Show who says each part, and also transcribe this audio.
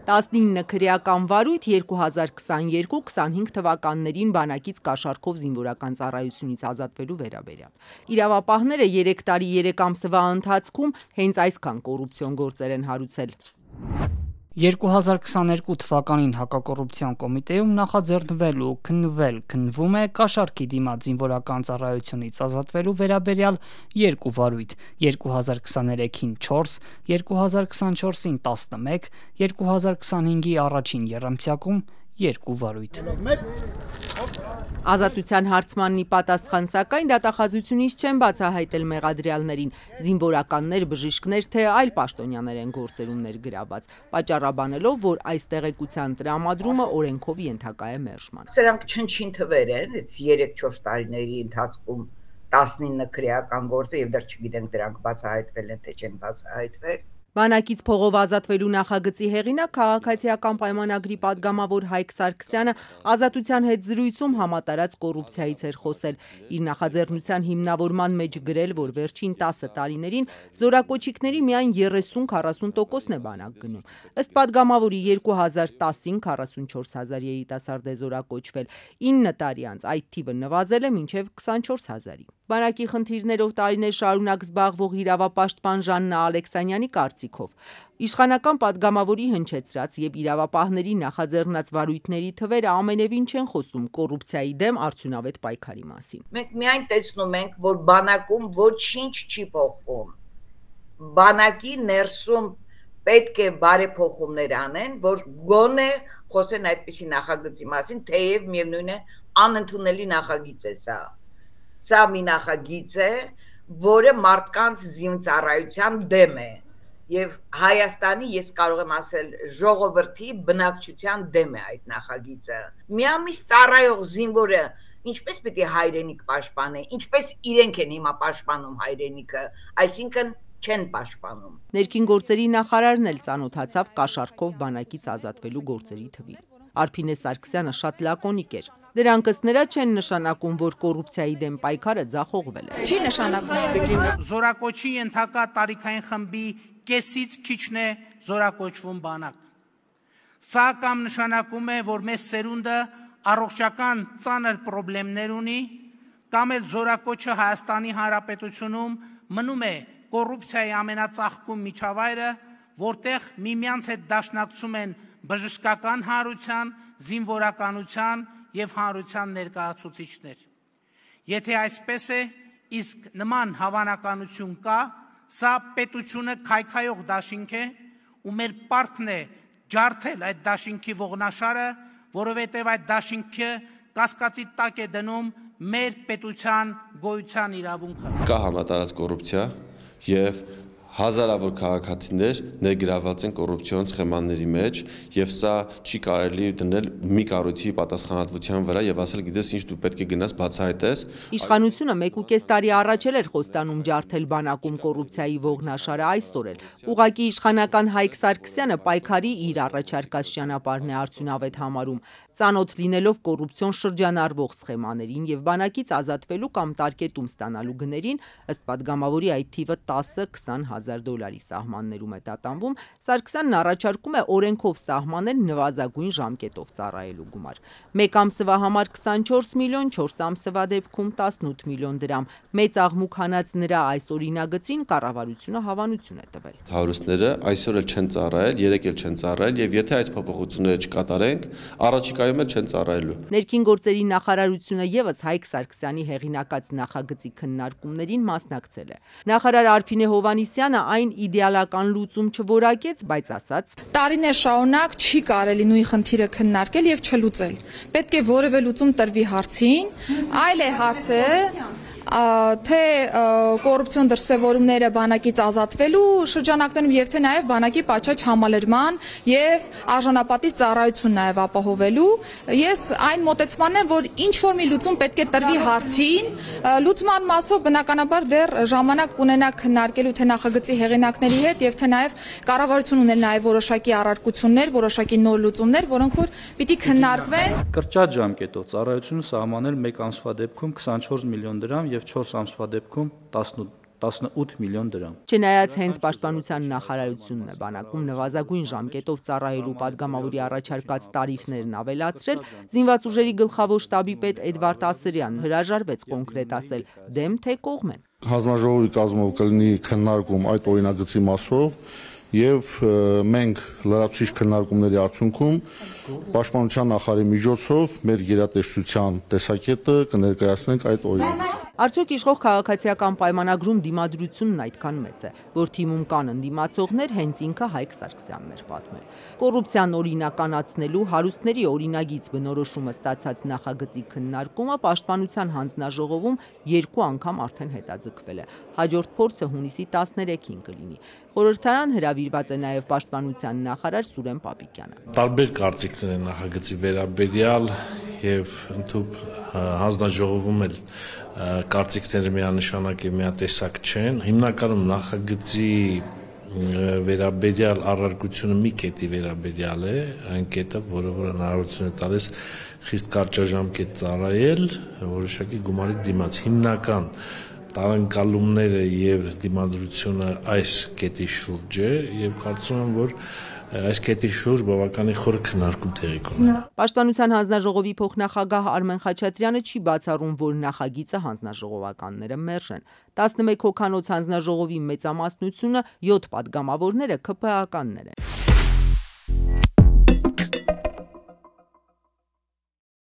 Speaker 1: 19 քրեական վարույթ 2022-25 թվականներին բանակից կաշառքով զինվորական ծառայությունից ազատվելու վերաբերյալ։ Իրավապահները 3 տարի 3 ամսվա ընթացքում հենց այսքան կոռուպցիոն գործեր են հարուցել։
Speaker 2: 2022 թվականին հակակոռուպցիոն կոմիտեում նախաձեռնվել ու քննվում է կաշառքի դիմաց զինվորական ծառայությունից ազատվելու վերաբերյալ 2 վարույթ՝ 2023-ին 4, 2024-ին 11, 2025-ի առաջին եռամսյակում 2 վարույթ։
Speaker 1: Ազատության հարցմանն ի պատասխան սակայն դատախազությունից չեն բացահայտել մեղադրյալներին, զինվորականներ, բժիշկներ, թե այլ պաշտոնյաներ են գործերում ներգրավված, պատճառաբանելով, որ այս տեղեկության տրամադրումը օրենքով ենթակա է մերժման։
Speaker 3: Սրանք չնչին թվեր են, այդ 3-4 տարիների ընթացքում 19 քրեական գործը եւ դեռ չգիտենք դրանք բացահայտվել են թե չեն բացահայտվել։
Speaker 1: Բանակից փողով ազատվելու նախագծի հեղինակ քաղաքացիական պայմանագրի падգամավոր Հայկ Սարգսյանը ազատության հետ զրույցում համատարած կոռուպցիայից էր խոսել, իր նախաձեռնության հիմնավորման մեջ գրել, որ վերջին 10 տարիներին զորակոչիկների միայն 30-40%-ն է բանակ գնում։ Ըստ падգամավորի 2010-ին 44,000 երիտասարդ է զորակոչվել, 9 տարի անց այդ թիվը նվազել է մինչև 24,000-ի։ Բանակի խնդիրներով տարիներ շարունակ զբաղվող իրավապաշտպան Ժաննա Ալեքսանյանի կարծիքով իշխանական падգամավորի հնչեցրած եւ իրավապահների նախաձեռնած վարույթների թվերը ամենևին չեն խոսում կոռուպցիայի դեմ արդյունավետ պայքարի մասին։
Speaker 3: Մենք միայն տեսնում ենք, որ բանակում ոչինչ չի փոխվում։ Բանակի ներսում պետք է բարեփոխումներ անեն, որ գոնե խոսեն այդպիսի նախագծի մասին, թեև միևնույն է անընդունելի նախագիծ է սա։ Սա մի նախագիծ է, որը մարդկանց զինծառայության դեմ է եւ Հայաստանի, ես կարող եմ ասել, ժողովրդի բնակչության դեմ է այդ նախագիծը։ Միամիտ ծառայող զինվորը ինչպես պիտի հայրենիք պաշտպանի, ինչպես իրենք են հիմա պաշտպանում հայրենիքը, այսինքն չեն պաշտպանում։
Speaker 1: Ներքին գործերի նախարարն էլ ծանոթացավ կաշառքով բանակից ազատվելու գործերի թվին։ Արփինե Սարգսյանը շատ լակոնիկ էր։ Դրանք ըստ նրա չեն նշանակում, որ կոռուպցիայի դեմ պայքարը ձախողվել է։
Speaker 4: Չի նշանակում։
Speaker 5: Զորակոչի ենթակա տարիքային խմբի կեսից քիչն է զորակոչվում բանակ։ Սա կամ նշանակում է, որ մեծ սերունդը առողջական ծանր խնդիրներ ունի, կամ էլ զորակոչը Հայաստանի Հանրապետությունում մնում է կոռուպցիայի ամենածաղկում միջավայրը, որտեղ միմյանց հետ դաշնակցում են բժշկական հանրության, զինվորականության եւ հանրության ներկայացուցիչներ։ Եթե այսպես է, իսկ նման հավանականություն կա, սա պետությունը քայքայող դաշինք է, ու մեր պարտքն է ջարդել այդ դաշինքի ողնաշարը, որովհետեւ այդ դաշինքը կասկածի տակ է դնում մեր պետության գոյության իրավունքը։
Speaker 6: Կա համատարած կոռուպցիա եւ հազարավոր քաղաքացիներ ներգրավված են կոռուպցիոն սխեմաների մեջ եւ սա չի կարելի դնել մի կառույցի պատասխանատվության վրա եւ ասել գիտես ինչ դու պետք է գնաս բացահայտես։
Speaker 1: Իշխանությունը 1.5 տարի առաջ էր խոստանում ջարդել բանակում կոռուպցիայի ողնաշարը, այսօր էլ։ Ուղղակի իշխանական Հայկ Սարգսյանը պայքարի իր առաջարկած ճանապարհն է արդյունավետ համարում, ծանոթ լինելով կոռուպցիոն շրջանառվող սխեմաներին եւ բանակից ազատվելու կամ տարկետում ստանալու գներին, ըստ падգամավորի այդ թիվը 10-20 հազար դոլարի սահմաններում է տատանվում, Սարգսյանն առաջարկում է օրենքով սահմանել նվազագույն ժամկետով ծառայելու գումար։ 1 ամսվա համար 24 միլիոն, 4 ամսվա դեպքում 18 միլիոն դրամ։ Մեծ աղմուկ հանած նրա այս օրինագծին կառավարությունը հավանություն է տվել։
Speaker 6: Հարուստները այսօր էլ չեն ծառայել, երեկ էլ չեն ծառայել եւ եթե այս փոփոխությունները չկատարենք, առաջիկայում էլ չեն ծառայելու։
Speaker 1: Ներքին գործերի նախարարությունը եւս Հայկ Սարգսյանի հեղինակած նախագծի քննարկումներին մասնակցել է։ Նախարար Արփինե Հովհաննիսյանը այն իդեալական լուծում չորակեց, բայց ասաց.
Speaker 4: Տարիներ շարունակ չի կարելի նույն խնդիրը քննարկել եւ չլուծել։ Պետք է որևէ լուծում տրվի հարցին, այլ է հարցը թե կոռուպցիոն դրսևորումները բանակից ազատվելու շրջանակներում եւ թե նաեւ բանակի պատշաճ համալրման եւ արժանապատիվ ծառայություն նաեւ ապահովելու։ Ես այն մոտեցմանն եմ, որ ինչ որ մի լուծում պետք է տրվի հարցին, լուծման մասով բնականաբար դեռ ժամանակ կունենա քննարկելու թե նախագծի հեղինակների հետ եւ թե նաեւ կառավարություն ուներ նաեւ որոշակի առարկություններ, որոշակի նոր լուծումներ, որոնք որ պիտի քննարկվեն։
Speaker 7: Կրճատ ժամկետով ծառայությունը սահմանել 1 ամսվա դեպքում 24 միլիոն դրամ եւ 4 ամսվա դեպքում 18 18 միլիոն դրամ։
Speaker 1: Չնայած հենց պաշտպանության նախարարությունն է բանակում նվազագույն ժամկետով ծառայելու падգամավորի առաջարկած տարիֆներն ավելացրել, զինված ուժերի գլխավոր շտաբի պետ Էդվարդ Ասրյանն հրաժարվեց կոնկրետացել դեմ թե կողմ են։
Speaker 8: Հանձնաժողովի կազմով կլինի քննարկում այդ օրինագծի մասով եւ մենք լրացուցիչ քննարկումների արդյունքում պաշտպանության նախարարի միջոցով մեր գերատեսչության տեսակետը կներկայացնենք այդ օրինագծում։
Speaker 1: Արդյոք իշխող քաղաքացիական պայմանագրում դիմադրությունն այդքան մեծ է, որ թիմում կան ընդդիմացողներ, հենց ինքը Հայկ Սարգսյանն էր պատմել։ Կոռուպցիան օրինականացնելու հարուստների օրինագիծ բնորոշումը ստացած նախագծի քննարկումը պաշտպանության հանձնաժողովում 2 անգամ արդեն հետաձգվել է։ Հաջորդ փորձը հունիսի 13-ին կլինի։ Խորհրդարան հրավիրված է նաև պաշտպանության նախարար Սուրեն Պապիկյանը։
Speaker 9: Տարբեր կարծիքներ են նախագծի վերաբերյալ եւ ընդհանուր հանձնաժողովում էլ կարծիքները միանշանակ եւ միատեսակ չեն։ Հիմնականում նախագծի վերաբերյալ առարկությունը մի կետի վերաբերյալ է, այն կետը, որը հնարավորություն է տալիս խիստ կարճաժամկետ ծառայել որոշակի գումարի դիմաց։ Հիմնական տարընկալումները եւ դիմադրությունը այս կետի շուրջ է եւ կարծում եմ, որ այս կետի շուրջ բավականին խոր քննարկում տեղի կունենա։
Speaker 1: Պաշտպանության հանձնաժողովի փոխնախագահ Արմեն Խաչատրյանը չի բացառում, որ նախագիծը հանձնաժողովականները մերժեն։ 11 հոգանոց հանձնաժողովի մեծամասնությունը 7 падգամավորները ՔՓԱ-ականներ են։